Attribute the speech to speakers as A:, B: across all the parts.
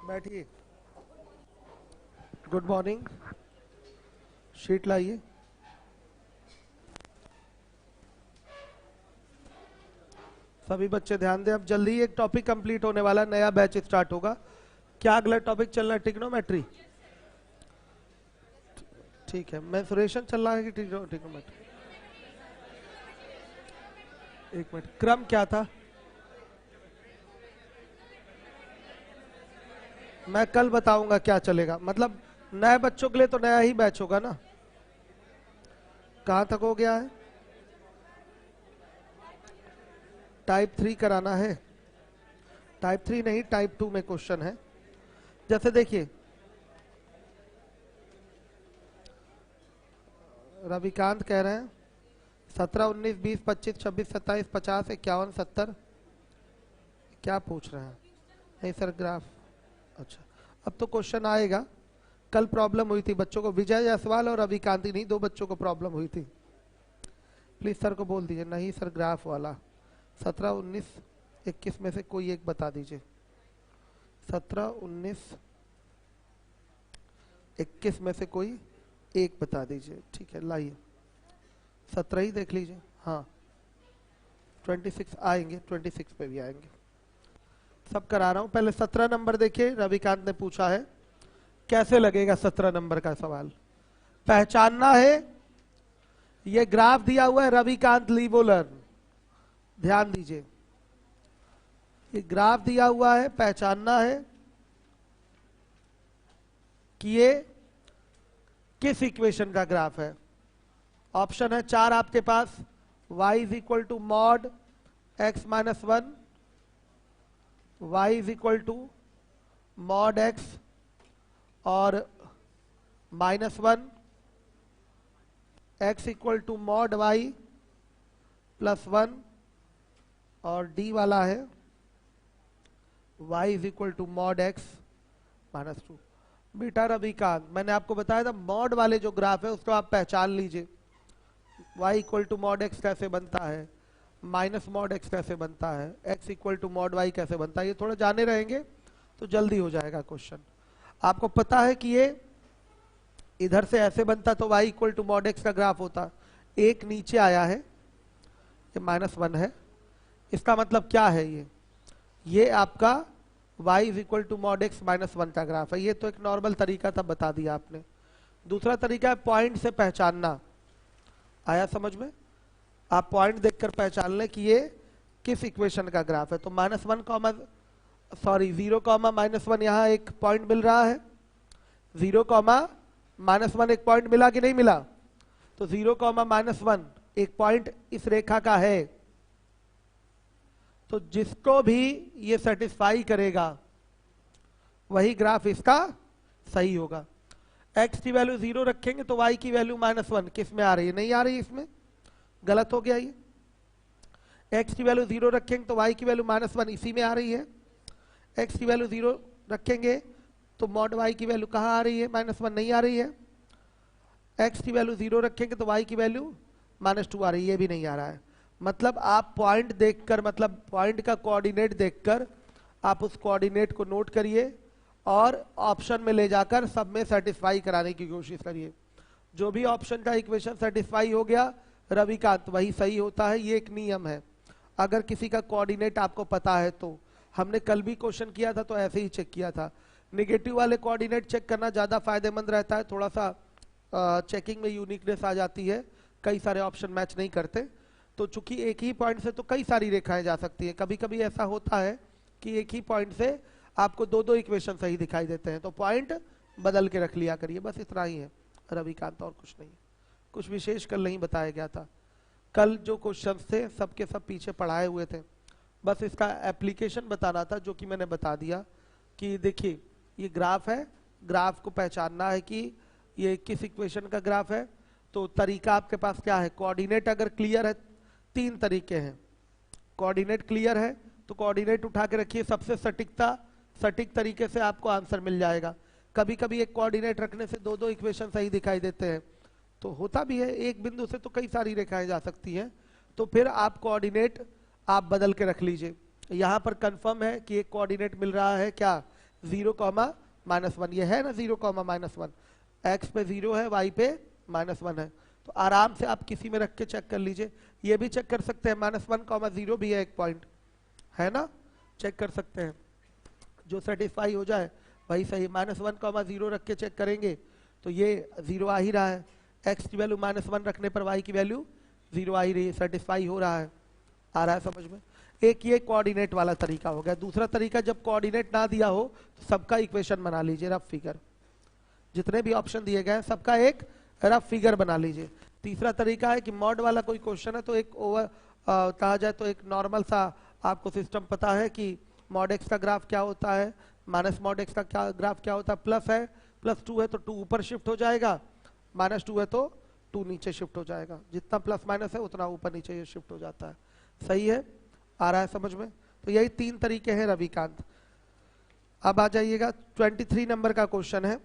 A: बैठिए। Good morning. Sheet लाइए। सभी बच्चे ध्यान दें, अब जल्दी एक टॉपिक कंप्लीट होने वाला है, नया बैच स्टार्ट होगा। क्या अगला टॉपिक चल रहा है? ट्रिग्नोमेट्री। ठीक है, मेंसुरेशन चल रहा है कि ट्रिग्नोमेट्री? एक मिनट, क्रम क्या था? मैं कल बताऊंगा क्या चलेगा। मतलब नए बच्चों के लिए तो नया ही बैच होगा ना। कहां तक हो गया है? टाइप 3 कराना है। टाइप 3 नहीं, टाइप 2 में क्वेश्चन है। जैसे देखिए, रविकांत कह रहे हैं 17, 19, 20, 25, 26, 27, 50, 51, 70। क्या पूछ रहे हैं? नहीं सर, ग्राफ। अच्छा, अब तो क्वेश्चन आएगा। कल प्रॉब्लम हुई थी बच्चों को, विजय जायसवाल और रविकांत, नहीं दो बच्चों को प्रॉब्लम हुई थी। प्लीज सर को बोल दीजिए। नहीं सर, ग्राफ वाला 17, 19, 21 में से कोई एक बता दीजिए। 17, 19, 21 में से कोई एक बता दीजिए। ठीक है, लाइए। 17 ही देख लीजिए। हाँ, 26 आएंगे, 26 पे भी आएंगे। सब करा रहा हूं। पहले 17 नंबर देखिए, रविकांत ने पूछा है। कैसे लगेगा 17 नंबर का सवाल? पहचानना है। ये ग्राफ दिया हुआ है रविकांत लीवोलर, ध्यान दीजिए। ये ग्राफ दिया हुआ है, पहचानना है कि ये किस इक्वेशन का ग्राफ है। ऑप्शन है 4 आपके पास। y is equal to mod x minus 1, y is equal to mod x और -1, x equal to mod y plus 1, और d वाला है y is equal to mod x minus 2। बेटा रविकांत, मैंने आपको बताया था मॉड वाले जो ग्राफ है उसको आप पहचान लीजिए। y equal to mod x कैसे बनता है, माइनस मॉड x कैसे बनता है, x equal to mod y कैसे बनता है, ये थोड़ा जाने रहेंगे तो जल्दी हो जाएगा क्वेश्चन। आपको पता है कि ये इधर से ऐसे बनता तो y equal to mod x का ग्राफ होता। एक नीचे आया है, ये -1 है। इसका मतलब क्या है? ये आपका y is equal to mod x -1 का ग्राफ है। ये तो एक नॉर्मल तरीका था, बता दिया आपने। दूसरा तरीका है पॉइंट से पहचानना। आया समझ में? आप पॉइंट देखकर पहचान लें कि ये किस इक्वेशन का ग्राफ है। तो -1 कॉमा 0 कॉमा -1 यहाँ एक पॉइंट मिल रहा है। 0 कॉमा -1 एक पॉइंट मिला कि नहीं मिला? तो 0 कॉमा -1 एक पॉइंट इस रेखा का है। तो जिसको भी ये सेटिस्फाई करेगा वही ग्राफ इसका सही होगा। x की वैल्यू 0 रखेंगे तो y की वैल्यू -1 किस में आ रही है? नहीं आ रही है, इसमें गलत हो गया ये। x की वैल्यू 0 रखेंगे तो y की वैल्यू -1 इसी में आ रही है। x की वैल्यू 0 रखेंगे तो मॉड y की वैल्यू कहाँ आ रही है? -1 नहीं आ रही है। x की वैल्यू 0 रखेंगे तो y की वैल्यू -2 आ रही है, ये भी नहीं आ रहा है। मतलब आप पॉइंट देखकर, मतलब पॉइंट का कोऑर्डिनेट देखकर आप उस कोऑर्डिनेट को नोट करिए और ऑप्शन में ले जाकर सब में सेटिस्फाई कराने की कोशिश करिए। जो भी ऑप्शन का इक्वेशन सेटिस्फाई हो गया रविकांत, वही सही होता है। ये एक नियम है। अगर किसी का कोऑर्डिनेट आपको पता है तो, हमने कल भी क्वेश्चन किया था तो ऐसे ही चेक किया था। नेगेटिव वाले कोऑर्डिनेट चेक करना ज़्यादा फायदेमंद रहता है, थोड़ा सा चेकिंग में यूनिकनेस आ जाती है, कई सारे ऑप्शन मैच नहीं करते। तो चूंकि एक ही पॉइंट से तो कई सारी रेखाएं जा सकती है, कभी कभी ऐसा होता है कि एक ही पॉइंट से आपको दो इक्वेशन सही दिखाई देते हैं, तो पॉइंट बदल के रख लिया करिए। बस इतना ही है रविकांत, और कुछ नहीं। कुछ विशेष कल नहीं बताया गया था। कल जो क्वेश्चन थे सबके सब पीछे पढ़ाए हुए थे, बस इसका एप्लीकेशन बताना था, जो कि मैंने बता दिया। कि देखिए ये ग्राफ है, ग्राफ को पहचानना है कि ये किस इक्वेशन का ग्राफ है। तो तरीका आपके पास क्या है? कोऑर्डिनेट अगर क्लियर है, 3 तरीके हैं। कोऑर्डिनेट क्लियर है तो कोऑर्डिनेट उठा के रखिए, सबसे सटीक तरीके से आपको आंसर मिल जाएगा। कभी कभी एक कोऑर्डिनेट रखने से दो इक्वेशन सही दिखाई देते हैं, तो होता भी है। एक बिंदु से तो कई सारी रेखाएं जा सकती हैं, तो फिर आप कोऑर्डिनेट आप बदल के रख लीजिए। यहाँ पर कंफर्म है कि एक कोऑर्डिनेट मिल रहा है क्या? 0,-1, ये है ना 0,-1, x पे 0 है, y पे -1 है, तो आराम से आप किसी में रख के चेक कर लीजिए। ये भी चेक कर सकते हैं, -1,0 भी है एक पॉइंट, है ना, चेक कर सकते हैं, जो सेटिस्फाई हो जाए वही सही। -1,0 रख के चेक करेंगे तो ये 0 आ ही रहा है, x की वैल्यू -1 रखने पर y की वैल्यू 0 आ ही रही है, सेटिस्फाई हो रहा है। आ रहा है समझ में? एक ये कोऑर्डिनेट वाला तरीका हो गया। दूसरा तरीका, जब कोऑर्डिनेट ना दिया हो तो सबका इक्वेशन बना लीजिए, रफ फिगर, जितने भी ऑप्शन दिए गए हैं सबका एक रफ फिगर बना लीजिए। तीसरा तरीका है कि मॉड वाला कोई क्वेश्चन है तो एक ओवर कहा जाए तो एक नॉर्मल सा आपको सिस्टम पता है कि मॉड एक्स का ग्राफ क्या होता है, माइनस मॉड एक्स का क्या ग्राफ क्या होता है, प्लस है, +2 है तो 2 ऊपर शिफ्ट हो जाएगा, -2 है तो 2 नीचे शिफ्ट हो जाएगा, जितना प्लस माइनस है उतना ऊपर नीचे ये शिफ्ट हो जाता है। सही है, आ रहा है समझ में? तो यही 3 तरीके हैं रविकांत। अब आ जाइएगा 23 नंबर का क्वेश्चन है,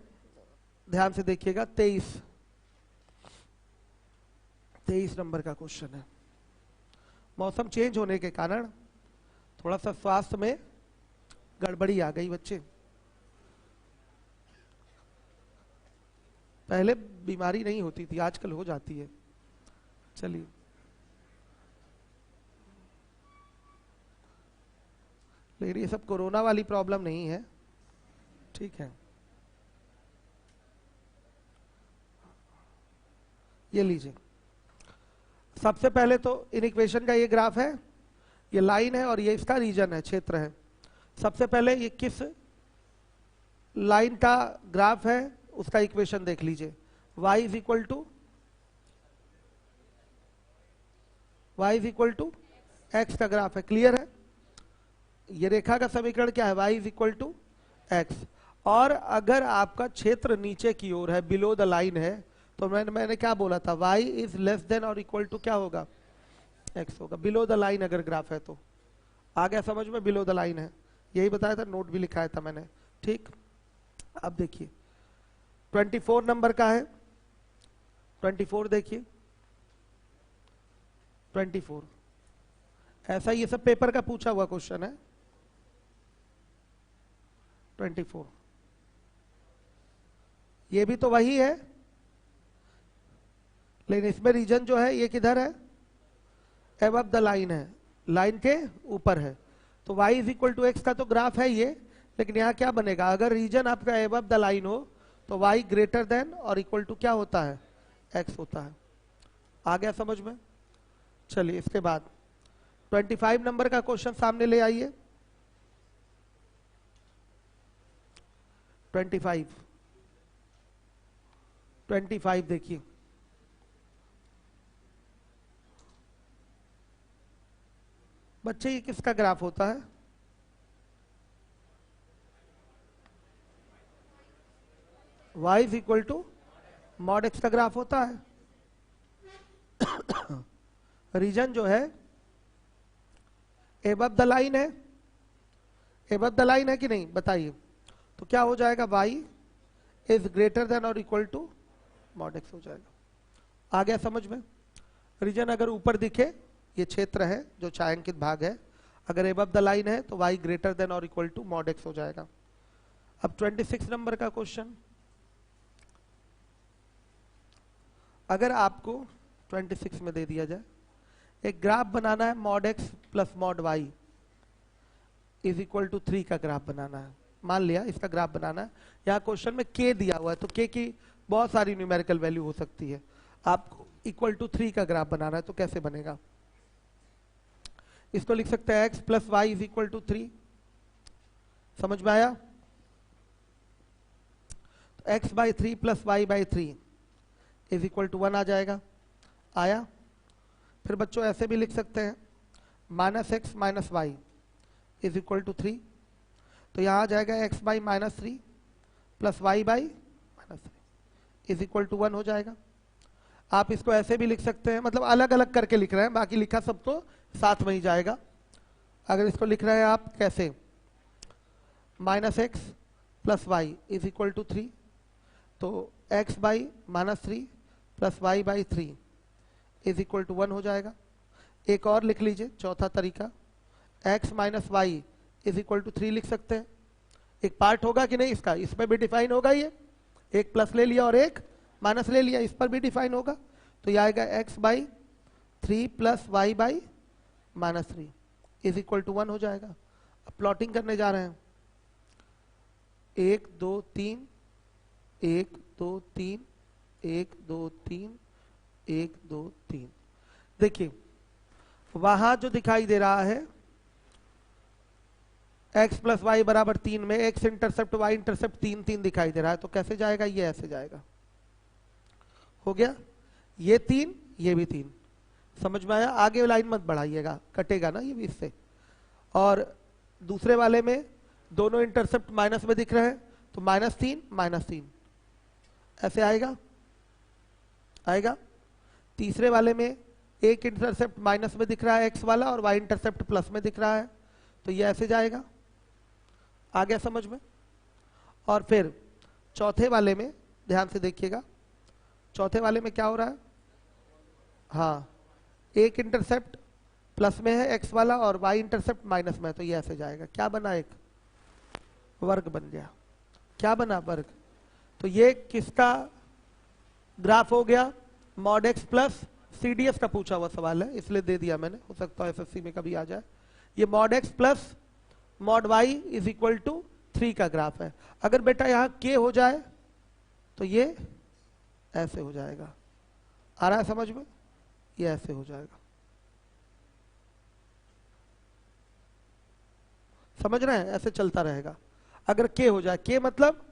A: ध्यान से देखिएगा। 23 नंबर का क्वेश्चन है। मौसम चेंज होने के कारण थोड़ा सा स्वास्थ्य में गड़बड़ी आ गई बच्चे। पहले बीमारी नहीं होती थी, आजकल हो जाती है। चलिए, लेकिन ये सब कोरोना वाली प्रॉब्लम नहीं है, ठीक है। ये लीजिए, सबसे पहले तो इन इक्वेशन का ये ग्राफ है, ये लाइन है और ये इसका रीजन है, क्षेत्र है। सबसे पहले ये किस लाइन का ग्राफ है उसका इक्वेशन देख लीजिए। y is equal to x का ग्राफ है, क्लियर है? ये रेखा का समीकरण क्या है? y is equal to x। और अगर आपका क्षेत्र नीचे की ओर है, बिलो द लाइन है, तो मैंने क्या बोला था? y इज लेस देन और इक्वल टू क्या होगा? x होगा। बिलो द लाइन अगर ग्राफ है तो आ गया समझ में? बिलो द लाइन है, यही बताया था, नोट भी लिखाया था मैंने, ठीक। अब देखिए 24 नंबर का है, 24 देखिए, 24 ऐसा ये सब पेपर का पूछा हुआ क्वेश्चन है। 24 ये भी तो वही है, लेकिन इसमें रीजन जो है ये किधर है? एबव द लाइन है, लाइन के ऊपर है। तो y is equal to x का तो ग्राफ है ये, लेकिन यहाँ क्या बनेगा? अगर रीजन आपका एबव द लाइन हो तो y ग्रेटर देन और इक्वल टू क्या होता है? x होता है। आ गया समझ में? चलिए, इसके बाद 25 नंबर का क्वेश्चन सामने ले आइए। 25 देखिए, बच्चे ये किसका ग्राफ होता है? y is equal to mod x का ग्राफ होता है। रीजन जो है एबव द लाइन है, एबव द लाइन है कि नहीं बताइए? तो क्या हो जाएगा? y इज ग्रेटर देन और इक्वल टू मॉड एक्स हो जाएगा। आ गया समझ में? रीजन अगर ऊपर दिखे, ये क्षेत्र है जो छायांकित भाग है, अगर एबव द लाइन है तो y ग्रेटर देन और इक्वल टू मॉड एक्स हो जाएगा। अब 26 नंबर का क्वेश्चन, अगर आपको 26 में दे दिया जाए एक ग्राफ बनाना है, mod x plus mod y is equal to 3 का ग्राफ बनाना है। मान लिया इसका ग्राफ बनाना है, यहाँ क्वेश्चन में k दिया हुआ है, तो k की बहुत सारी न्यूमेरिकल वैल्यू हो सकती है। आपको इक्वल टू 3 का ग्राफ बनाना है, तो कैसे बनेगा? इसको लिख सकते हैं x plus y is equal to 3। समझ में आया? तो x by 3 plus y by 3 is equal to 1 आ जाएगा। आया? फिर बच्चों ऐसे भी लिख सकते हैं, -x minus y is equal to 3। तो यहाँ आ जाएगा x by -3 plus y by -3 is equal to 1 हो जाएगा। आप इसको ऐसे भी लिख सकते हैं, मतलब अलग अलग करके लिख रहे हैं, बाकी लिखा सब तो साथ में ही जाएगा। अगर इसको लिख रहे हैं आप कैसे? -x plus y is equal to 3, तो x by -3 plus y by 3 is equal to 1 हो जाएगा। एक और लिख लीजिए, चौथा तरीका, x minus y is equal to 3 लिख सकते हैं। एक पार्ट होगा कि नहीं इसका, इसमें भी डिफाइन होगा ये, एक प्लस ले लिया और एक माइनस ले लिया, इस पर भी डिफाइन होगा। तो ये आएगा x/3 plus y/-3 is equal to 1 हो जाएगा। अब प्लॉटिंग करने जा रहे हैं, 1 2 3 1 2 3 1 2 3 1 2 3। देखिए वहां जो दिखाई दे रहा है x प्लस वाई बराबर 3 में x इंटरसेप्ट y इंटरसेप्ट 3 3 दिखाई दे रहा है, तो कैसे जाएगा, ये ऐसे जाएगा। हो गया, ये 3 ये भी 3, समझ में आया। आगे लाइन मत बढ़ाइएगा, कटेगा ना ये भी इससे। और दूसरे वाले में दोनों इंटरसेप्ट माइनस में दिख रहे हैं, तो -3 ऐसे आएगा, आएगा। तीसरे वाले में एक इंटरसेप्ट माइनस में दिख रहा है x वाला, और y इंटरसेप्ट प्लस में दिख रहा है, तो ये ऐसे जाएगा। आ गया समझ में। और फिर चौथे वाले में ध्यान से देखिएगा, चौथे वाले में क्या हो रहा है, हाँ एक इंटरसेप्ट प्लस में है x वाला और y इंटरसेप्ट माइनस में है, तो ये ऐसे जाएगा। क्या बना, एक वर्ग बन गया। क्या बना, वर्ग। तो ये किसका ग्राफ हो गया, मॉड x प्लस CDS का पूछा हुआ सवाल है इसलिए दे दिया मैंने, हो सकता है SSC में कभी आ जाए। ये mod x plus mod y is equal to 3 का ग्राफ है। अगर बेटा यहाँ k हो जाए तो ये ऐसे हो जाएगा। आ रहा है समझ में, ये ऐसे हो जाएगा। समझ रहे हैं, ऐसे चलता रहेगा। अगर k हो जाए, k मतलब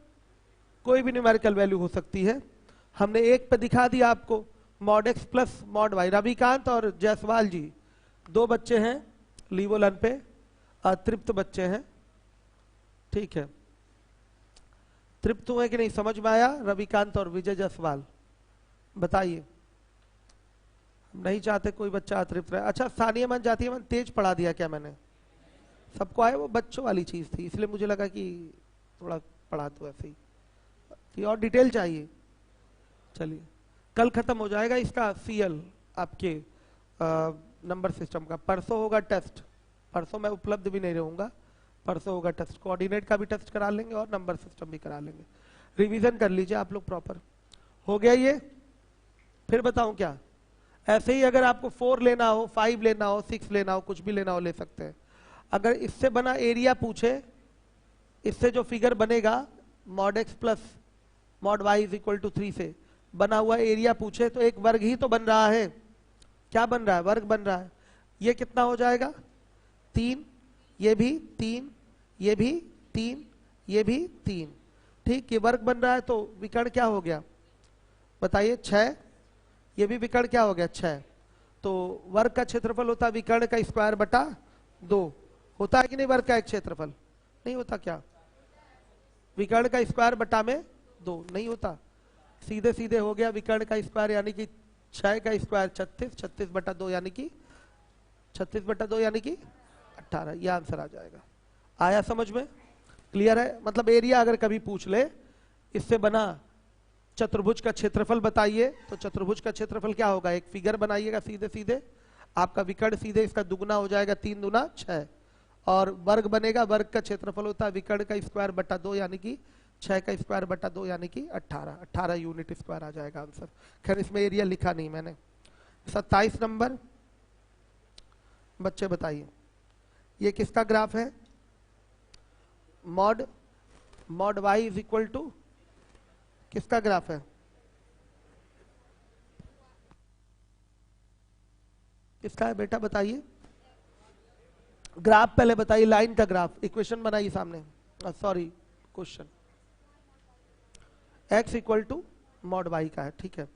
A: कोई भी न्यूमेरिकल वैल्यू हो सकती है। हमने एक पे दिखा दिया आपको, mod x plus mod y। Ravikant और जायसवाल जी 2 बच्चे हैं लीवोलन पे, अतृप्त बच्चे हैं, ठीक है। तृप्त हुए कि नहीं, समझ में आया। रविकांत और विजय जायसवाल बताइए। हम नहीं चाहते कोई बच्चा अतृप्त रहे। अच्छा सानिया मन जाती है, मन तेज पढ़ा दिया क्या मैंने, सबको आए, वो बच्चों वाली चीज थी इसलिए मुझे लगा कि थोड़ा पढ़ा दो ऐसे ही, कि और डिटेल चाहिए। चलिए कल खत्म हो जाएगा इसका CL आपके नंबर सिस्टम का। परसों होगा टेस्ट, परसों मैं उपलब्ध भी नहीं रहूंगा, परसों होगा टेस्ट। कोऑर्डिनेट का भी टेस्ट करा लेंगे और नंबर सिस्टम भी करा लेंगे। रिवीजन कर लीजिए आप लोग प्रॉपर। हो गया ये, फिर बताऊं क्या। ऐसे ही अगर आपको 4 लेना हो, 5 लेना हो, 6 लेना हो, कुछ भी लेना हो ले सकते हैं। अगर इससे बना एरिया पूछे, इससे जो फिगर बनेगा mod x plus mod y is equal to 3 से बना हुआ एरिया पूछे, तो एक वर्ग ही तो बन रहा है। क्या बन रहा है, वर्ग बन रहा है। ये कितना हो जाएगा, 3, ये भी 3, ये भी 3, ये भी 3, ठीक। ये वर्ग बन रहा है, तो विकर्ण क्या हो गया बताइए, 6। ये भी विकर्ण क्या हो गया, 6। तो वर्ग का क्षेत्रफल होता है विकर्ण का स्क्वायर बटा 2। होता है कि नहीं वर्ग का एक क्षेत्रफल, नहीं होता क्या, विकर्ण का स्क्वायर बटा में 2 नहीं होता। सीधे सीधे हो गया विकर्ण का स्क्वायर यानी कि 6 का स्क्वायर 36, 36 बटा 2 यानी कि 36 बटा 2 यानी कि 18। ये आंसर आ जाएगा। आया समझ में, क्लियर है। मतलब एरिया अगर कभी पूछ ले, इससे बना चतुर्भुज का क्षेत्रफल बताइए, तो चतुर्भुज का क्षेत्रफल क्या होगा, एक फिगर बनाइएगा सीधे सीधे, आपका विकर्ण सीधे इसका दुगुना हो जाएगा, 3 दूना 6, और वर्ग बनेगा, वर्ग का क्षेत्रफल होता है विकर्ण का स्क्वायर बटा 2 यानी कि 6 का स्क्वायर बटा 2 यानी कि 18 यूनिट स्क्वायर आ जाएगा आंसर। खैर इसमें एरिया लिखा नहीं मैंने। 27 नंबर बच्चे बताइए, ये किसका ग्राफ है, mod y is equal to किसका ग्राफ है, किसका है बेटा बताइए। ग्राफ पहले बताइए, लाइन का ग्राफ, इक्वेशन बनाइए सामने, sorry question. x equal to mod y का है, ठीक है।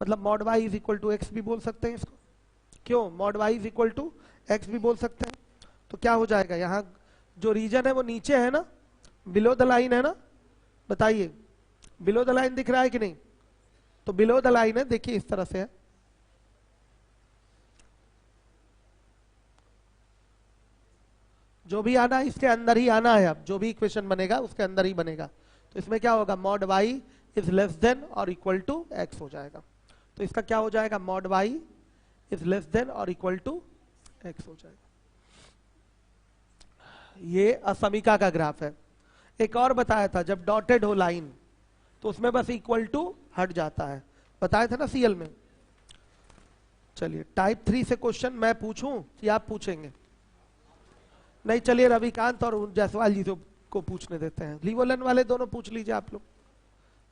A: मतलब mod y is equal to x भी बोल सकते हैं इसको, क्यों, mod y is equal to x भी बोल सकते हैं। तो क्या हो जाएगा, यहाँ जो रीजन है वो नीचे है ना, बिलो द लाइन है ना, बताइए बिलो द लाइन दिख रहा है कि नहीं। तो बिलो द लाइन है, देखिए इस तरह से है, जो भी आना है इसके अंदर ही आना है। अब जो भी इक्वेशन बनेगा उसके अंदर ही बनेगा। तो इसमें क्या होगा, mod y is less than और इक्वल टू x हो जाएगा। तो इसका क्या हो जाएगा, mod y is less than और इक्वल टू x हो जाएगा। ये असमीका का ग्राफ है। एक और बताया था, जब डॉटेड हो लाइन तो उसमें बस इक्वल टू हट जाता है, बताया था ना सीएल में। चलिए टाइप 3 से क्वेश्चन मैं पूछूं या आप पूछेंगे? नहीं, चलिए रविकांत और जायसवाल जी को पूछने देते हैं। लीवोलन वाले दोनों पूछ लीजिए, आप लोग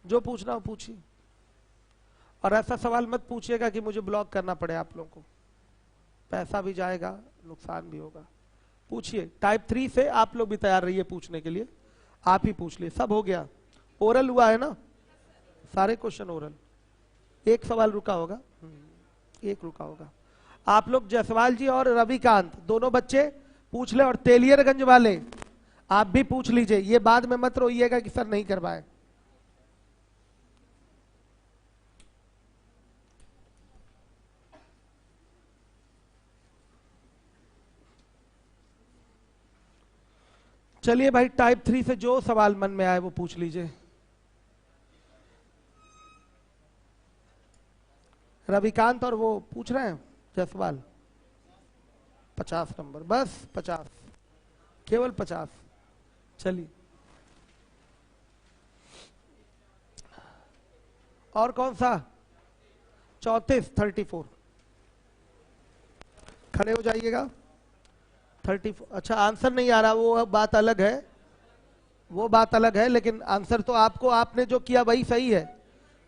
A: जो पूछना हो पूछिए। और ऐसा सवाल मत पूछिएगा कि मुझे ब्लॉक करना पड़े आप लोगों को, पैसा भी जाएगा, नुकसान भी होगा। पूछिए, टाइप 3 से आप लोग भी तैयार रहिए पूछने के लिए, आप ही पूछ लिए। सब हो गया, ओरल हुआ है ना, सारे क्वेश्चन ओरल। एक सवाल रुका होगा, एक रुका होगा। आप लोग जायसवाल जी और रविकांत दोनों बच्चे पूछ ले, और तेलियरगंज वाले आप भी पूछ लीजिए, ये बाद में मत रोइएगा कि सर नहीं करवाए। चलिए भाई, टाइप 3 से जो सवाल मन में आए वो पूछ लीजिए। रविकांत और वो पूछ रहे हैं जायसवाल, 50 नंबर, बस 50, केवल 50। चलिए, और कौन सा? 34 खड़े हो जाइएगा। 34, अच्छा आंसर नहीं आ रहा, वो बात अलग है, वो बात अलग है, लेकिन आंसर तो आपको, आपने जो किया वही सही है।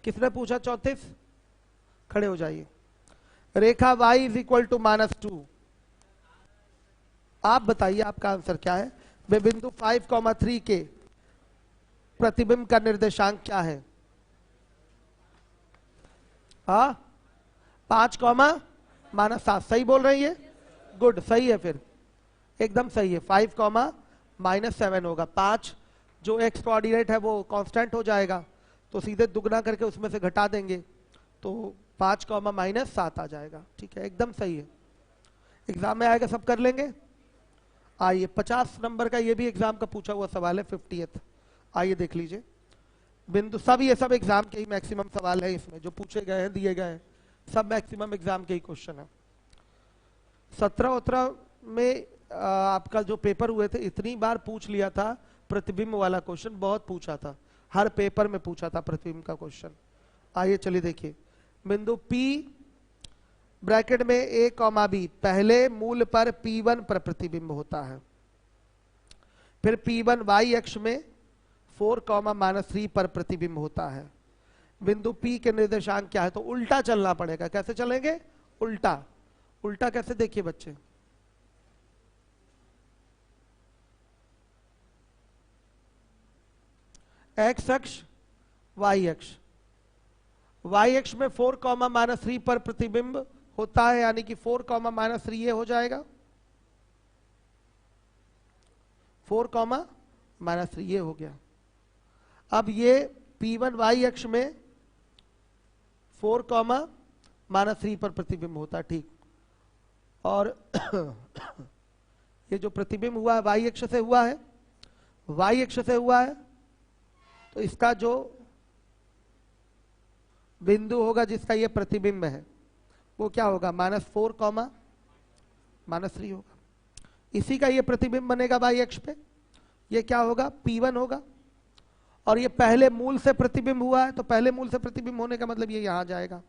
A: किसने पूछा 34? खड़े हो जाइए। रेखा y इज इक्वल टू -2, आप बताइए आपका आंसर क्या है? वे बिंदु 5,3 के प्रतिबिंब का निर्देशांक क्या है? 5,-7, सही बोल रही है, गुड, सही है, फिर एकदम सही है। 5,-7 होगा। 5 जो एक्स कोऑर्डिनेट है वो कांस्टेंट हो जाएगा, तो सीधे दुगना करके उसमें से घटा देंगे, तो 5,-7 आ जाएगा। ठीक है, एकदम सही है। एग्जाम में आएगा, सब कर लेंगे। आइए, 50 नंबर का ये भी एग्जाम का पूछा हुआ सवाल है, 50th। आइए देख लीजिए बिंदु, सब ये सब एग्जाम के ही मैक्सिमम सवाल है इसमें, जो पूछे गए हैं, दिए गए हैं, सब मैक्सिमम एग्जाम के ही क्वेश्चन है। 17-18 में आपका जो पेपर हुए थे, इतनी बार पूछ लिया था प्रतिबिंब वाला क्वेश्चन, बहुत पूछा था, हर पेपर में पूछा था प्रतिबिंब का क्वेश्चन। आइए चलिए देखिए, बिंदु P ब्रैकेट में a, b पहले मूल पर P1 पर प्रतिबिंब होता है, फिर P1 y अक्ष में 4, -3 पर प्रतिबिंब होता है। बिंदु P के निर्देशांक क्या है? तो उल्टा चलना पड़ेगा। कैसे चलेंगे? उल्टा। उल्टा कैसे? देखिए बच्चे, x अक्ष y अक्ष, y अक्ष में 4, -3 पर प्रतिबिंब होता है, यानी कि 4, -3 ये हो जाएगा, 4, -3 ये हो गया। अब ये P1 y अक्ष में 4, -3 पर प्रतिबिंब होता है, ठीक। और ये जो प्रतिबिंब हुआ है y अक्ष से हुआ है, y अक्ष से हुआ है, तो इसका जो बिंदु होगा जिसका ये प्रतिबिंब है वो क्या होगा? -4, -3 होगा। इसी का ये प्रतिबिंब बनेगा y अक्ष पे, ये क्या होगा? P1 होगा। और ये पहले मूल से प्रतिबिंब हुआ है, तो पहले मूल से प्रतिबिंब होने का मतलब ये यहां जाएगा।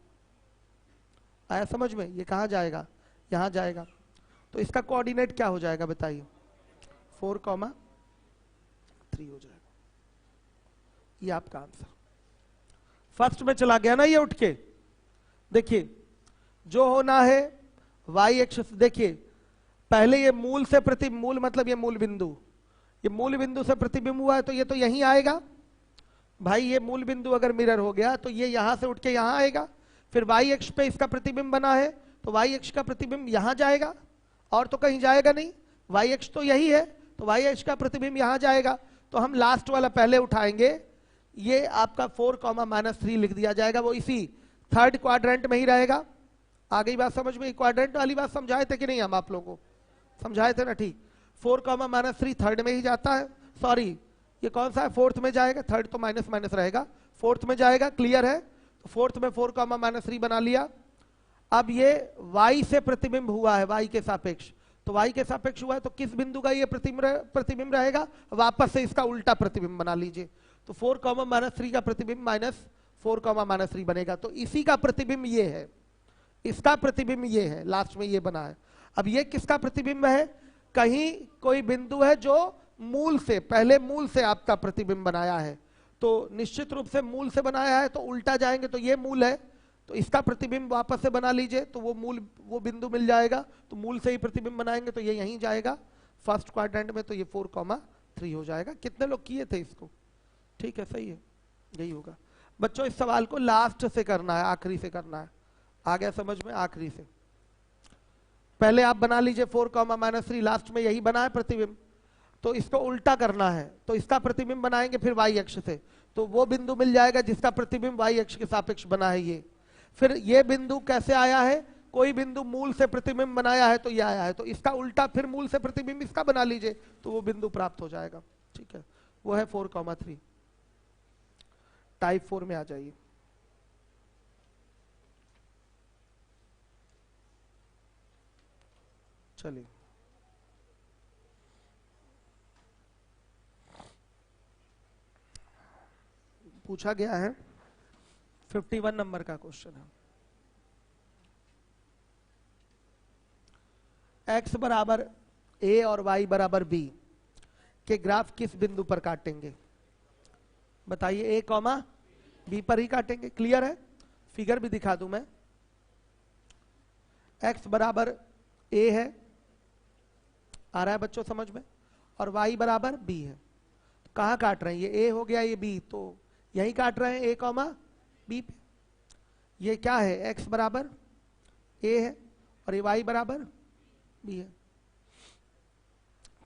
A: आया समझ में? ये कहां जाएगा? यहां जाएगा। तो इसका कोऑर्डिनेट क्या हो जाएगा बताइए? 4,3 हो जाएगा। ये आपका आंसर। फर्स्ट में चला गया ना ये उठ के। देखिए जो होना है y अक्ष, देखिए पहले ये मूल से प्रतिबिंब, मूल मतलब ये मूल बिंदु, ये मूल बिंदु से प्रतिबिंब हुआ है, तो ये तो यहीं आएगा भाई। ये मूल बिंदु अगर मिरर हो गया तो ये यहां से उठ के यहां आएगा। फिर y अक्ष पे इसका प्रतिबिंब बना है, तो y अक्ष का प्रतिबिंब यहां जाएगा, और तो कहीं जाएगा नहीं। y अक्ष तो यही है, तो y अक्ष का प्रतिबिंब यहां जाएगा। तो हम लास्ट वाला पहले उठाएंगे, ये आपका 4, -3 लिख दिया जाएगा, वो इसी थर्ड क्वाड्रेंट में ही रहेगा। आ गई बात समझ में? क्वाड्रेंट वाली बात समझाए थे कि नहीं? हम आप लोगों को समझाए थे ना, ठीक। 4, -3 थर्ड में ही जाता है। सॉरी, ये कौन सा है? फोर्थ में जाएगा। थर्ड तो माइनस माइनस रहेगा, फोर्थ में जाएगा। क्लियर है? तो फोर्थ में 4, -3 बना लिया। अब ये y से प्रतिबिंब हुआ है, y के सापेक्ष, तो y के सापेक्ष हुआ है, तो किस बिंदु का ये प्रतिबिंब रहेगा? वापस से इसका उल्टा प्रतिबिंब बना लीजिए, तो 4, -3 का प्रतिबिंब -4, -3 बनेगा। तो इसी का प्रतिबिंब ये है, इसका प्रतिबिंब ये है, लास्ट में ये बना है। अब ये किसका प्रतिबिंब है? कहीं कोई बिंदु है जो मूल से, पहले मूल से आपका प्रतिबिंब बनाया है, तो निश्चित रूप से मूल से बनाया है, तो उल्टा जाएंगे तो ये मूल है, तो इसका प्रतिबिंब वापस से बना लीजिए, तो वो बिंदु मिल जाएगा। तो मूल से ही प्रतिबिंब बनाएंगे तो ये यहीं जाएगा फर्स्ट क्वाड्रेंट में, तो ये 4,3 हो जाएगा। कितने लोग किए थे इसको? ठीक है, सही है, यही होगा। बच्चों इस सवाल को लास्ट से करना है, आखिरी से करना है। आ गया समझ में? आखिरी से। पहले आप बना लीजिए 4,-3, लास्ट में यही बना है प्रतिबिंब, तो इसको उल्टा करना है, तो इसका प्रतिबिंब बनाएंगे फिर y अक्ष से, तो वो बिंदु मिल जाएगा जिसका प्रतिबिंब y अक्ष के सापेक्ष बना है ये। फिर ये बिंदु कैसे आया है? कोई बिंदु मूल से प्रतिबिंब बनाया है तो ये आया है, तो इसका उल्टा फिर मूल से प्रतिबिंब इसका बना लीजिए, तो वो बिंदु प्राप्त हो जाएगा। ठीक है, वो है 4,3। टाइप 4 में आ जाइए। चलिए, पूछा गया है 51 नंबर का क्वेश्चन है। x बराबर a और y बराबर b के ग्राफ किस बिंदु पर काटेंगे? बताइए। a कॉमा b पर ही काटेंगे। क्लियर है? फिगर भी दिखा दूं मैं। x बराबर a है, आ रहा है बच्चों समझ में, और y बराबर b है। तो कहाँ काट रहे हैं? ये a हो गया, ये b, तो यही काट रहे हैं a कॉमा b पे। ये क्या है? x बराबर a है और ये y बराबर b है।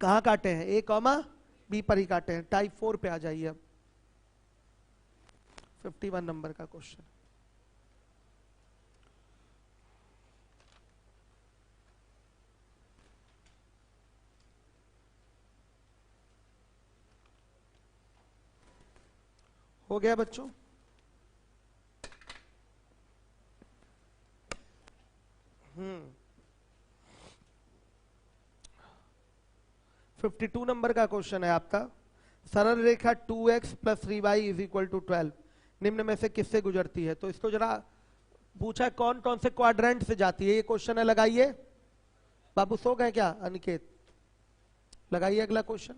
A: कहाँ काटे हैं? a कॉमा b पर ही काटे हैं। टाइप 4 पे आ जाइए अब। 51 नंबर का क्वेश्चन। हो गया बच्चों? हम्म 52 नंबर का क्वेश्चन है आपका। सरल रेखा 2x + 3y = 12 निम्न में से किससे गुजरती है? तो इसको जरा पूछा है कौन कौन से क्वाड्रेंट से जाती है, ये क्वेश्चन है। लगाइए। बाबू सो गए क्या? अनिकेत लगाइए अगला क्वेश्चन।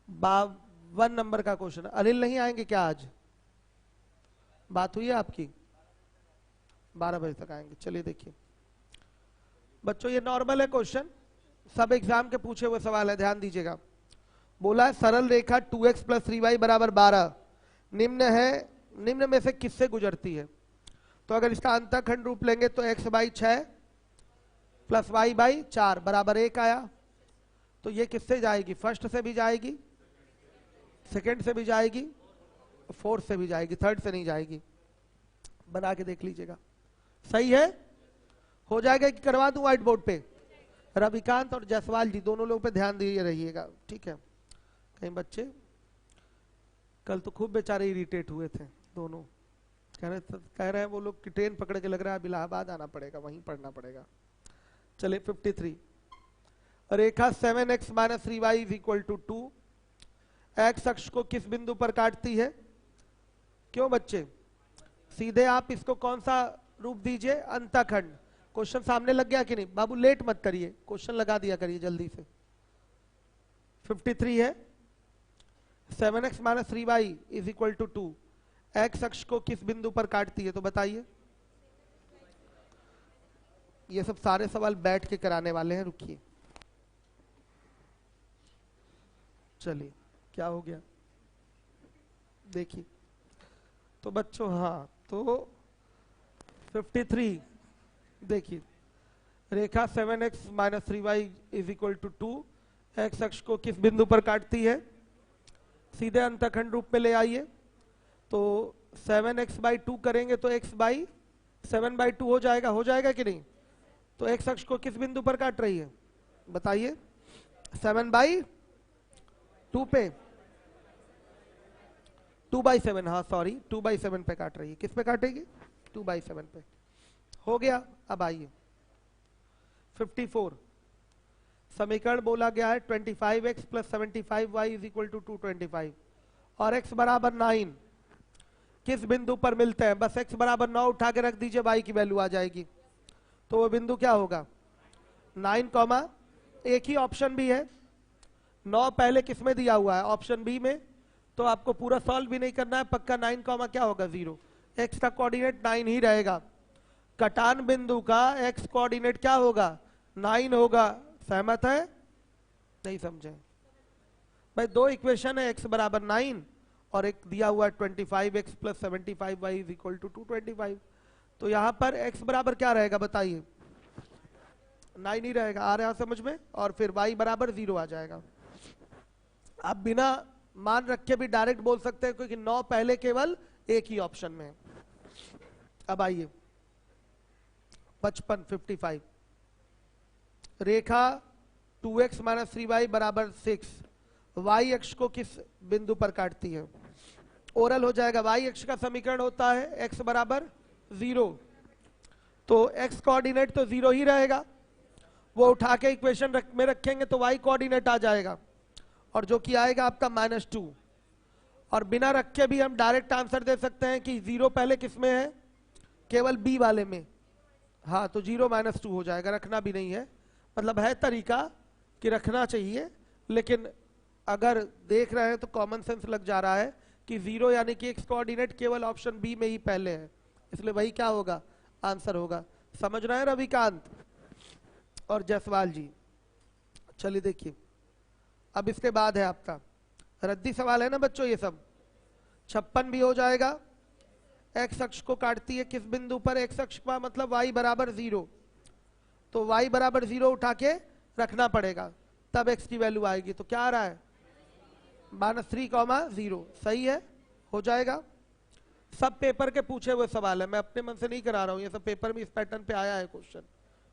A: 52 नंबर का क्वेश्चन। अनिल नहीं आएंगे क्या आज? बात हुई है आपकी? 12 बजे तक आएंगे। चलिए देखिए बच्चों, ये नॉर्मल है क्वेश्चन, सब एग्जाम के पूछे हुए सवाल है, ध्यान दीजिएगा। बोला है सरल रेखा 2x + 3y = 12 निम्न में से किससे गुजरती है? तो अगर इसका अंतःखंड रूप लेंगे तो x/6 + y/4 = 1 आया। तो ये किससे जाएगी? फर्स्ट से भी जाएगी, सेकंड से भी जाएगी, फोर्थ से भी जाएगी, थर्ड से नहीं जाएगी। बना के देख लीजिएगा। सही है? हो जाएगा कि करवा दूं व्हाइट बोर्ड पे? रविकांत और जायसवाल जी दोनों लोग पे ध्यान दिए रहिएगा, ठीक है? कहीं बच्चे कल तो खूब बेचारे इरिटेट हुए थे दोनों, कह रहे हैं वो लोग कि ट्रेन पकड़ के लग रहा है अब इलाहाबाद आना पड़ेगा, वहीं पढ़ना पड़ेगा। चलिए 53। रेखा 7x - 3y = 2 x अक्ष को किस बिंदु पर काटती है? क्यों बच्चे? सीधे आप इसको कौन सा रूप दीजिए? अंतःखंड। क्वेश्चन सामने लग गया कि नहीं? बाबू लेट मत करिए, क्वेश्चन लगा दिया करिए जल्दी से। 53 है 7x - 3y = 2 x अक्ष को किस बिंदु पर काटती है? तो बताइए। ये सब सारे सवाल बैठ के कराने वाले हैं, रुकिए। चलिए क्या हो गया देखिए। तो बच्चों हाँ, तो 53 देखिए, रेखा 7x - 3y = 2 x अक्ष को किस बिंदु पर काटती है? सीधे अंतःखंड रूप में ले आइए। तो 7x/2 करेंगे तो x/7/2 हो जाएगा। हो जाएगा कि नहीं? तो x अक्ष को किस बिंदु पर काट रही है? बताइए। 7/2 पे, 2/7, हाँ सॉरी 2/7 पे काट रही है। किस पे काटेगी? 2/7 पे हो गया। अब आइए 54 समीकरण बोला गया है 25x + 75y = 225 और x बराबर 9 किस बिंदु पर मिलते हैं? बस x बराबर 9 उठा के रख दीजिए, y की वैल्यू आ जाएगी। तो वो बिंदु क्या होगा? 9, एक ही ऑप्शन भी है, 9 पहले किस में दिया हुआ है? ऑप्शन बी में। तो आपको पूरा सॉल्व भी नहीं करना है, पक्का 9, क्या होगा? 0। x का कोऑर्डिनेट 9 ही रहेगा। कटान बिंदु का x कोऑर्डिनेट क्या होगा? 9 होगा। सहमत है? नहीं समझे भाई? दो इक्वेशन है, x बराबर 9 और एक दिया हुआ 25x + 75y = 225। तो यहां पर x बराबर क्या रहेगा बताइए? 9 ही रहेगा। आ रहा है समझ में? और फिर y बराबर 0 आ जाएगा। आप बिना मान रखे भी डायरेक्ट बोल सकते हैं क्योंकि 9 पहले केवल एक ही ऑप्शन में है। अब आइए 55 रेखा 2x - 3y = 6 y अक्ष को किस बिंदु पर काटती है? ओरल हो जाएगा। y अक्ष का समीकरण होता है x बराबर 0, तो x कोऑर्डिनेट तो 0 ही रहेगा। वो उठा के इक्वेशन में रखेंगे तो y कोऑर्डिनेट आ जाएगा और जो कि आएगा आपका -2। और बिना रखे भी हम डायरेक्ट आंसर दे सकते हैं कि 0 पहले किस में है? केवल b वाले में। हाँ, तो 0 - 2 हो जाएगा, रखना भी नहीं है। मतलब है तरीका कि रखना चाहिए, लेकिन अगर देख रहे हैं तो कॉमन सेंस लग जा रहा है कि 0 यानी कि x कोऑर्डिनेट केवल ऑप्शन बी में ही पहले है, इसलिए वही क्या होगा? आंसर होगा। समझ रहे हैं रविकांत और जसवाल जी? चलिए देखिए, अब इसके बाद है आपका रद्दी सवाल है ना बच्चों, ये सब 56 भी हो जाएगा। x अक्ष को काटती है किस बिंदु पर? x अक्ष का मतलब y बराबर 0, तो y बराबर 0 उठा के रखना पड़ेगा, तब x की वैल्यू आएगी। तो क्या आ रहा है? -3, 0। सही है, हो जाएगा। सब पेपर के पूछे हुए सवाल है, मैं अपने मन से नहीं करा रहा हूं, ये सब पेपर में इस पैटर्न पे आया है क्वेश्चन।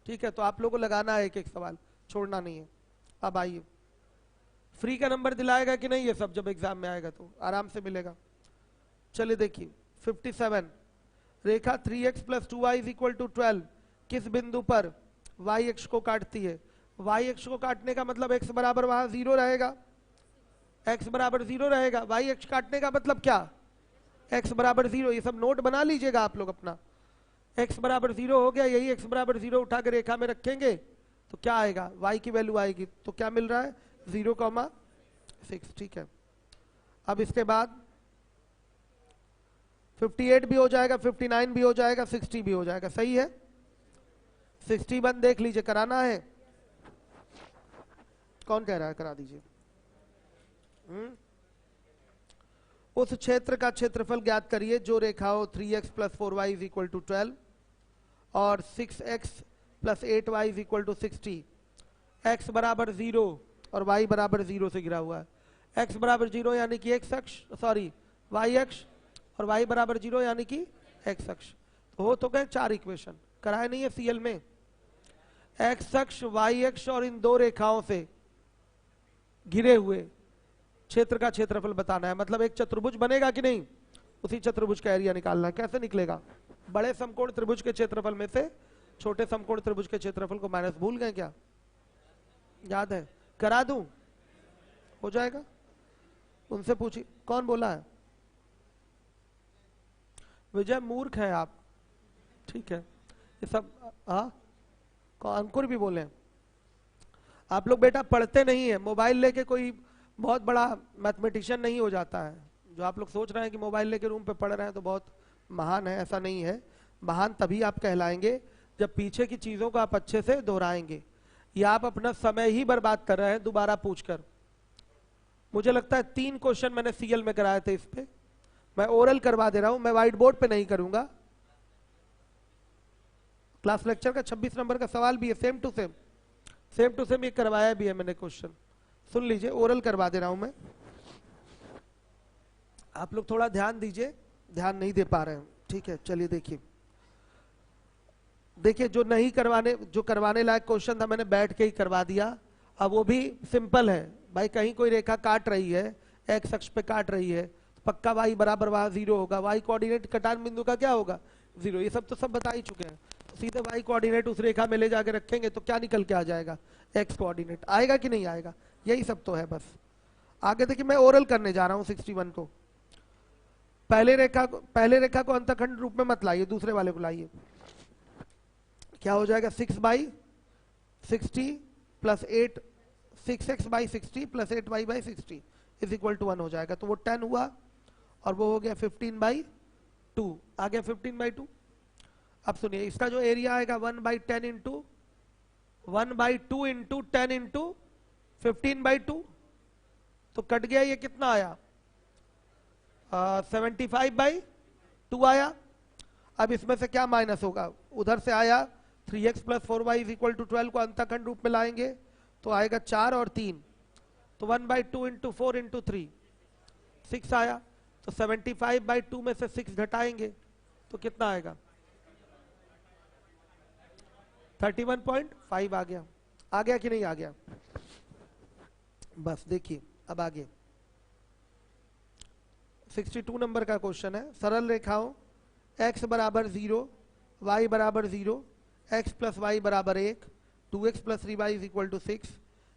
A: ठीक है, तो आप लोगों को लगाना है एक एक सवाल, छोड़ना नहीं है। अब आइए, फ्री का नंबर दिलाएगा कि नहीं ये सब? जब एग्जाम में आएगा तो आराम से मिलेगा। चलिए देखिए 57 रेखा 3x + 2y = 12 किस बिंदु पर y अक्ष को काटती है? y अक्ष को काटने का मतलब x बराबर वहां 0 रहेगा, x बराबर 0 रहेगा। y अक्ष काटने का मतलब क्या? x बराबर 0। ये सब नोट बना लीजिएगा आप लोग अपना। x बराबर 0 हो गया, यही x बराबर 0 उठा के रेखा में रखेंगे तो क्या आएगा? y की वैल्यू आएगी। तो क्या मिल रहा है? 0,6। ठीक है, अब इसके बाद 58 भी हो जाएगा, 59 भी हो जाएगा, 60 भी हो जाएगा। सही है, 61 देख लीजिए, कराना है? कौन कह रहा है करा दीजिए। उस क्षेत्र का क्षेत्रफल ज्ञात करिए जो रेखा हो 3x + 4y = 12 और 6x + 8y = 60। x बराबर 0 और y बराबर 0 से घिरा हुआ है। x बराबर 0 यानी कि x अक्ष, सॉरी y अक्ष, और y बराबर 0 यानी कि x अक्ष। तो हो तो गए 4 इक्वेशन। कराए नहीं है सीएल में? x अक्ष, y अक्ष और इन दो रेखाओं से घिरे हुए क्षेत्र का क्षेत्रफल बताना है। मतलब एक चतुर्भुज बनेगा कि नहीं, उसी चतुर्भुज का एरिया निकालना है। कैसे निकलेगा? बड़े समकोण त्रिभुज के क्षेत्रफल में से छोटे समकोण त्रिभुज के क्षेत्रफल को माइनस। भूल गए क्या? याद है? करा दूं? हो जाएगा, उनसे पूछिए। कौन बोला है? विजय मूर्ख है आप। ठीक है, ये सब अंकुर भी बोले। आप लोग बेटा पढ़ते नहीं है, मोबाइल लेके कोई बहुत बड़ा मैथमेटिशियन नहीं हो जाता है। जो आप लोग सोच रहे हैं कि मोबाइल लेके रूम पे पढ़ रहे हैं तो बहुत महान है, ऐसा नहीं है। महान तभी आप कहलाएंगे जब पीछे की चीजों को आप अच्छे से दोहराएंगे। या आप अपना समय ही बर्बाद कर रहे हैं दोबारा पूछकर। मुझे लगता है 3 क्वेश्चन मैंने सीएल में कराए थे, इस पे मैं ओरल करवा दे रहा हूं, मैं व्हाइट बोर्ड पे नहीं करूंगा। क्लास लेक्चर का 26 नंबर का सवाल भी है, सेम टू सेम ये करवाया भी है मैंने क्वेश्चन। सुन लीजिए, ओरल करवा दे रहा हूं मैं, आप लोग थोड़ा ध्यान दीजिए, ध्यान नहीं दे पा रहे हैं। ठीक है, चलिए देखिए जो करवाने लायक क्वेश्चन था मैंने बैठ के ही करवा दिया। अब वो भी सिंपल है भाई, कहीं कोई रेखा काट रही है, एक्स अक्ष पे काट रही है, पक्का y बराबर वहां 0 होगा। y कोऑर्डिनेट कटान बिंदु का क्या होगा? 0, ये सब तो सब बता ही चुके हैं। तो सीधे y कोऑर्डिनेट उस रेखा में ले जाके रखेंगे तो क्या निकल के आ जाएगा, x कोऑर्डिनेट आएगा कि नहीं आएगा, यही सब तो है बस। आगे देखिए मैं ओरल करने जा रहा हूँ 61 को। पहले रेखा को अंतःखंड रूप में मत लाइए, दूसरे वाले को लाइए। क्या हो जाएगा 6/60 plus 8, 6x/60 plus 8y/60 is equal to 1 हो जाएगा। तो वो 10 हुआ और वो हो गया 15/2, आ गया 15/2। अब सुनिए इसका जो एरिया आएगा 1/10 इंटू 1/2 इंटू 10 इंटू 15/2, तो कट गया, ये कितना आया 75/2 आया। अब इसमें से क्या माइनस होगा, उधर से आया 3x plus 4y is equal to 12 को अंतःखंड रूप में लाएंगे तो आएगा 4 और 3, तो 1/2 इंटू 4 इंटू 3 6 आया। तो 75/2 में से 6 घटाएंगे तो कितना आएगा 31.5 आ गया। आ गया कि नहीं आ गया, बस देखिए अब आगे 62 नंबर का क्वेश्चन है। सरल रेखाओं x बराबर 0, y बराबर 0, x प्लस वाई बराबर 1, 2x plus 3y is equal to 6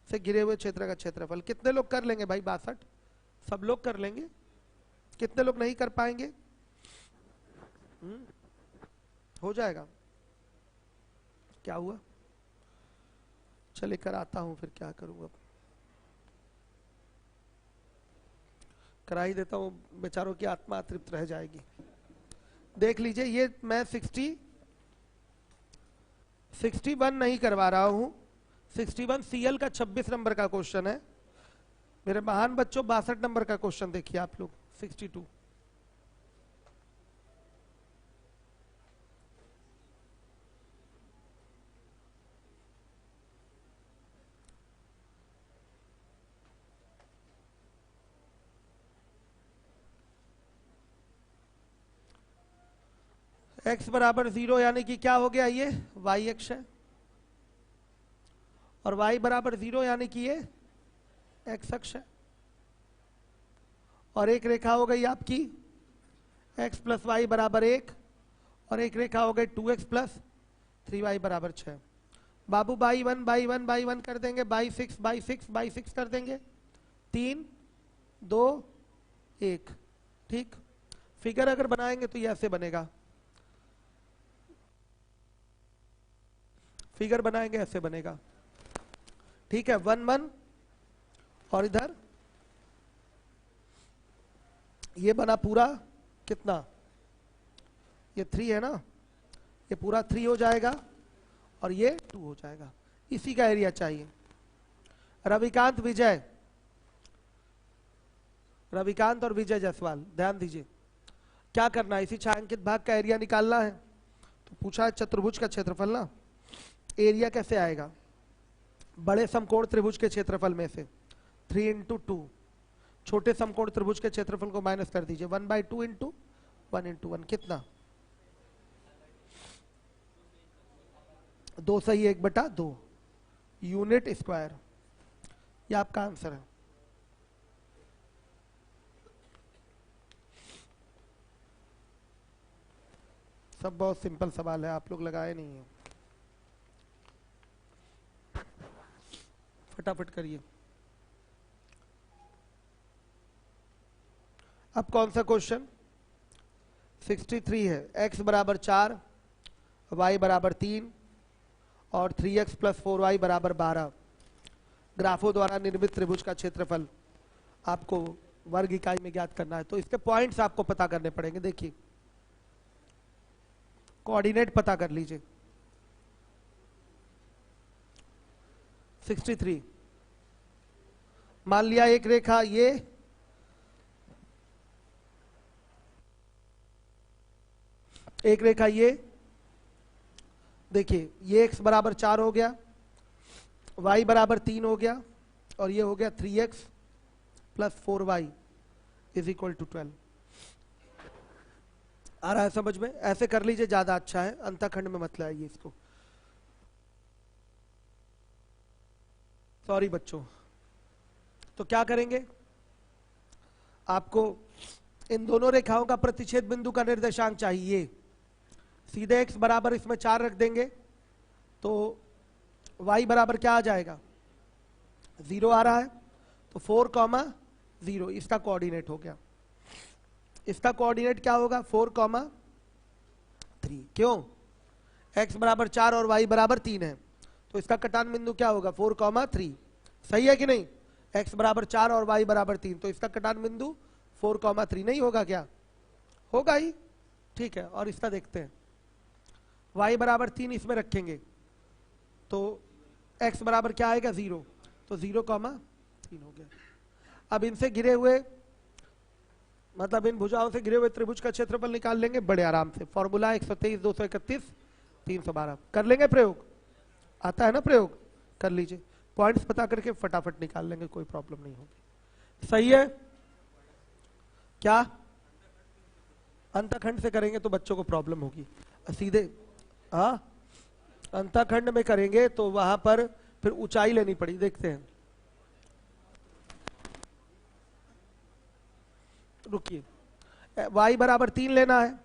A: से घिरे हुए क्षेत्र का क्षेत्रफल। कितने लोग कर लेंगे भाई 62? सब लोग कर लेंगे, कितने लोग नहीं कर पाएंगे? हो जाएगा, क्या हुआ, चले कर आता हूं, फिर क्या करूंगा, करा ही देता हूं, बेचारों की आत्मा अतृप्त रह जाएगी। देख लीजिए ये मैं 61 नहीं करवा रहा हूं, 61 सीएल का 26 नंबर का क्वेश्चन है। मेरे महान बच्चों 62 नंबर का क्वेश्चन देखिए आप लोग 62। x बराबर 0 यानी कि क्या हो गया, ये y अक्ष है, और y बराबर 0 यानी कि ये x अक्ष है, और एक रेखा हो गई आपकी x प्लस वाई बराबर 1, और एक रेखा हो गई 2x प्लस 3y बराबर 6। बाबू बाई 1 बाई 1 बाई 1 कर देंगे, बाई 6 बाई 6 बाई 6 कर देंगे, 3 2 1, ठीक। फिगर अगर बनाएंगे तो ये ऐसे बनेगा, फिगर बनाएंगे ऐसे बनेगा, ठीक है। 1 1 और इधर ये बना पूरा कितना, ये 3 है ना, ये पूरा 3 हो जाएगा और ये 2 हो जाएगा, इसी का एरिया चाहिए। रविकांत और विजय जायसवाल ध्यान दीजिए, क्या करना है, इसी छायांकित भाग का एरिया निकालना है। तो पूछा है चतुर्भुज का क्षेत्रफल ना, एरिया कैसे आएगा, बड़े समकोण त्रिभुज के क्षेत्रफल में से 3 इंटू 2, छोटे समकोण त्रिभुज के क्षेत्रफल को माइनस कर दीजिए, 1/2 इंटू 1 इंटू 1 कितना, 2 सही 1/2 यूनिट स्क्वायर, ये आपका आंसर है। सब बहुत सिंपल सवाल है, आप लोग लगाए नहीं है, फटाफट करिए। अब कौन सा क्वेश्चन 63 है। x बराबर 4, y बराबर 3 और 3x प्लस 4y बराबर 12 ग्राफों द्वारा निर्मित त्रिभुज का क्षेत्रफल आपको वर्ग इकाई में ज्ञात करना है। तो इसके पॉइंट्स आपको पता करने पड़ेंगे। देखिए कोऑर्डिनेट पता कर लीजिए। 63 मान लिया एक रेखा ये, एक रेखा ये, देखिए ये x बराबर 4 हो गया, y बराबर 3 हो गया, और ये हो गया 3x plus 4y is equal to 12। आ रहा है समझ में? ऐसे कर लीजिए, ज्यादा अच्छा है, अंतःखंड में मत लाइए इसको। सॉरी बच्चों, तो क्या करेंगे, आपको इन दोनों रेखाओं का प्रतिच्छेद बिंदु का निर्देशांक चाहिए। सीधे x बराबर इसमें 4 रख देंगे तो y बराबर क्या आ जाएगा, 0 आ रहा है, तो 4,0 इसका कोऑर्डिनेट हो गया। इसका कोऑर्डिनेट क्या होगा, 4,3। क्यों, x बराबर 4 और y बराबर 3 है, तो इसका कटान बिंदु क्या होगा, 4,3। सही है कि नहीं, x बराबर 4 और y बराबर 3, तो इसका कटान बिंदु 4,3 नहीं होगा क्या, होगा ही। ठीक है, और इसका देखते हैं, y बराबर 3 इसमें रखेंगे तो x बराबर क्या आएगा, 0, तो 0,3 हो गया। अब इनसे घिरे हुए, मतलब इन भुजाओं से घिरे हुए त्रिभुज का क्षेत्रफल निकाल लेंगे बड़े आराम से। फॉर्मूला 123, 231, 312। कर लेंगे प्रयोग, आता है ना प्रयोग, कर लीजिए, पॉइंट्स पता करके फटाफट निकाल लेंगे, कोई प्रॉब्लम नहीं होगी। सही है, क्या अंतखंड से करेंगे तो बच्चों को प्रॉब्लम होगी, सीधे हाँ अंतखंड में करेंगे तो वहां पर फिर ऊंचाई लेनी पड़ी। देखते हैं, रुकिए, y बराबर 3 लेना है,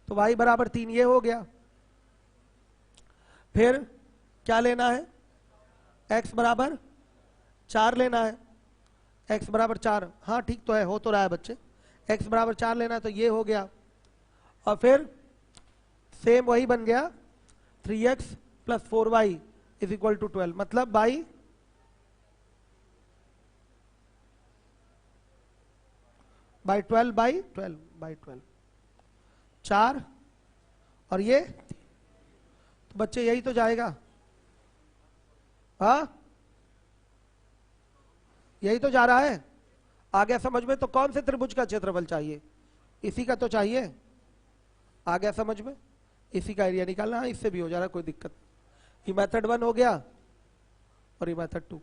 A: तो y बराबर 3 ये हो गया। फिर क्या लेना है, x बराबर 4 लेना है, x बराबर 4, हाँ ठीक तो है, हो तो रहा है बच्चे, x बराबर 4 लेना है, तो ये हो गया। और फिर सेम वही बन गया, 3x plus 4y is equal to 12, मतलब बाई 12 बाई 12 4, और ये तो बच्चे यही तो जाएगा, हाँ यही तो जा रहा है। आ गया समझ में, तो कौन से त्रिभुज का क्षेत्रफल चाहिए, इसी का तो चाहिए। आ गया समझ में, इसी का एरिया निकालना है, इससे भी हो जा रहा है, कोई दिक्कत। ये मेथड 1 हो गया और ये मेथड 2।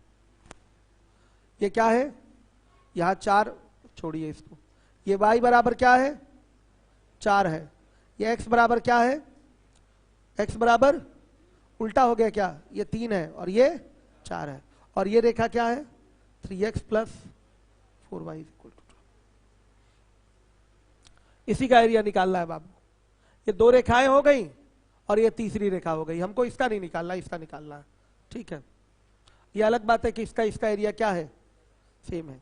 A: ये क्या है, यहां 4 छोड़िए इसको, ये y बराबर क्या है, 4 है, ये x बराबर क्या है, x बराबर उल्टा हो गया क्या, ये 3 है और ये 4 है, और ये रेखा क्या है, 3x plus 4y equal to 12। इसी का एरिया निकालना है बाबू। ये 2 रेखाएं हो गई और ये तीसरी रेखा हो गई, हमको इसका नहीं निकालना, इसका निकालना है। ठीक है, ये अलग बात है कि इसका एरिया क्या है, सेम है,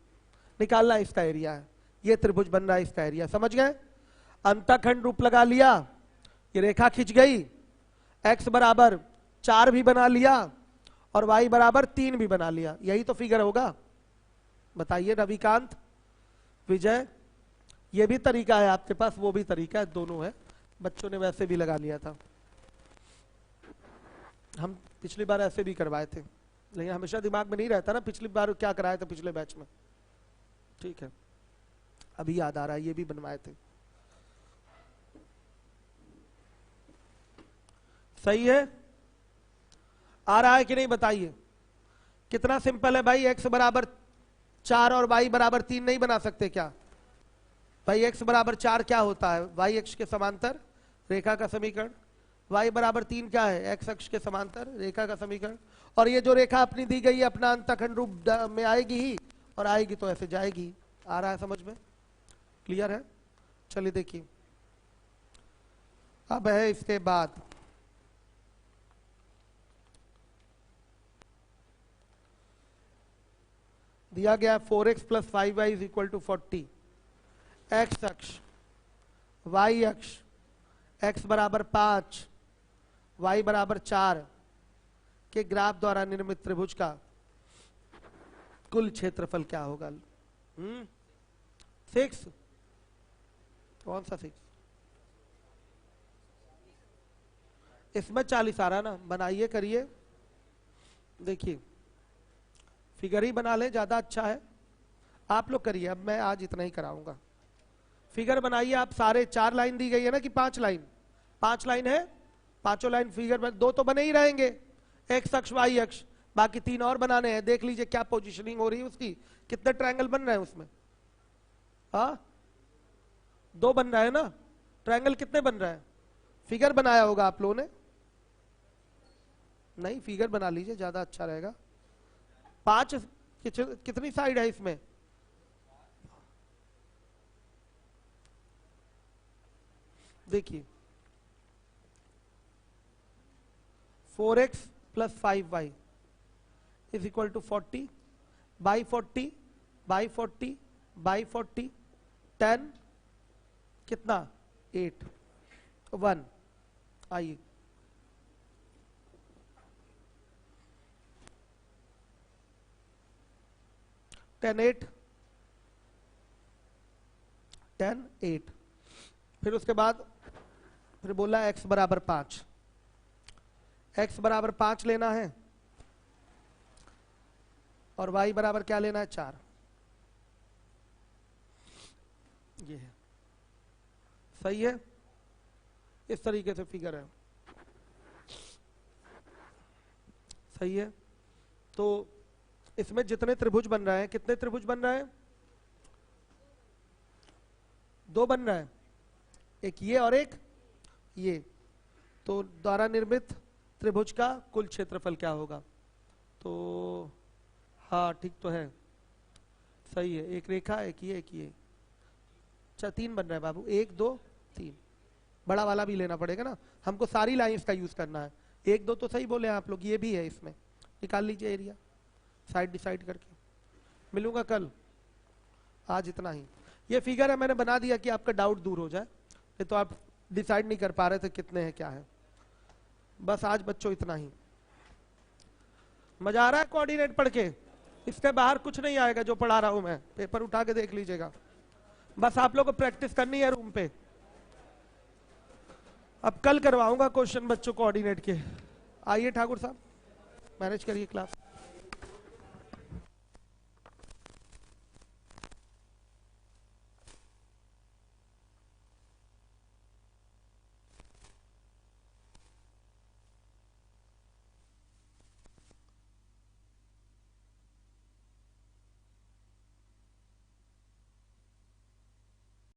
A: निकालना है इसका एरिया है। ये त्रिभुज बन रहा है, इसका एरिया, समझ गए। अंतखंड रूप लगा लिया, ये रेखा खिंच गई, x बराबर 4 भी बना लिया और y बराबर 3 भी बना लिया, यही तो फिगर होगा। बताइए रविकांत, विजय, ये भी तरीका है आपके पास, वो भी तरीका है, दोनों है, बच्चों ने वैसे भी लगा लिया था, हम पिछली बार ऐसे भी करवाए थे, लेकिन हमेशा दिमाग में नहीं रहता ना पिछली बार क्या कराया था पिछले बैच में। ठीक है, अभी याद आ रहा है, ये भी बनवाए थे। सही है, आ रहा है कि नहीं बताइए। कितना सिंपल है भाई, x बराबर 4 और y बराबर 3 नहीं बना सकते क्या भाई। x बराबर 4 क्या होता है, y अक्ष के समांतर रेखा का समीकरण, y बराबर 3 क्या है, x अक्ष के समांतर रेखा का समीकरण। और ये जो रेखा अपनी दी गई है अपना अंतखंड रूप में आएगी ही, और आएगी तो ऐसे जाएगी। आ रहा है समझ में, क्लियर है। चलिए देखिए, अब है इसके बाद दिया गया 4x plus 5y is equal to 40, x अक्ष, y अक्ष, x बराबर 5, y बराबर 4 के ग्राफ द्वारा निर्मित त्रिभुज का कुल क्षेत्रफल क्या होगा। 6, कौन सा 6, इसमें 40 आ रहा ना, बनाइए करिए, देखिए फिगर ही बना ले, ज्यादा अच्छा है। आप लोग करिए, अब मैं आज इतना ही कराऊंगा। फिगर बनाइए आप सारे, 4 लाइन दी गई है ना कि 5 लाइन, 5 लाइन है, पांचों लाइन फिगर में 2 तो बने ही रहेंगे, x अक्ष y अक्ष, बाकी 3 और बनाने हैं। देख लीजिए क्या पोजीशनिंग हो रही है उसकी, कितने ट्रायंगल बन रहे हैं उसमें, हाँ 2 बन रहा है ना, ट्रायंगल कितने बन रहा है, फिगर बनाया होगा आप लोगों ने, नहीं फिगर बना लीजिए ज्यादा अच्छा रहेगा। 5 कितनी साइड है इसमें, देखिए 4x plus 5y is equal to 40 by 40 by 40 by 40 10 कितना 8 1। आइए टेन एट 10 8। फिर उसके बाद फिर बोला x बराबर 5, x बराबर 5 लेना है और y बराबर क्या लेना है 4। ये है, सही है। इस तरीके से फिगर है, सही है। तो इसमें जितने त्रिभुज बन रहे हैं, कितने त्रिभुज बन रहे हैं? 2 बन रहा है, एक ये और एक ये। तो द्वारा निर्मित त्रिभुज का कुल क्षेत्रफल क्या होगा? तो हाँ ठीक तो है, सही है। एक रेखा, एक ये, एक ये। अच्छा 3 बन रहा है बाबू, 1 2 3। बड़ा वाला भी लेना पड़ेगा ना, हमको सारी लाइंस का यूज करना है। 1 2 तो सही बोले आप लोग, ये भी है इसमें। निकाल लीजिए एरिया साइड डिसाइड करके। मिलूंगा कल, आज इतना ही। ये फिगर है, मैंने बना दिया कि आपका डाउट दूर हो जाए, नहीं तो आप डिसाइड नहीं कर पा रहे थे कितने हैं क्या है। बस आज बच्चों इतना ही। मजा आ रहा है कोऑर्डिनेट पढ़ के? इसके बाहर कुछ नहीं आएगा जो पढ़ा रहा हूं मैं, पेपर उठा के देख लीजिएगा। बस आप लोगों को प्रैक्टिस करनी है रूम पे। अब कल करवाऊंगा क्वेश्चन बच्चों कोऑर्डिनेट के। आइए ठाकुर साहब, मैनेज करिए क्लास।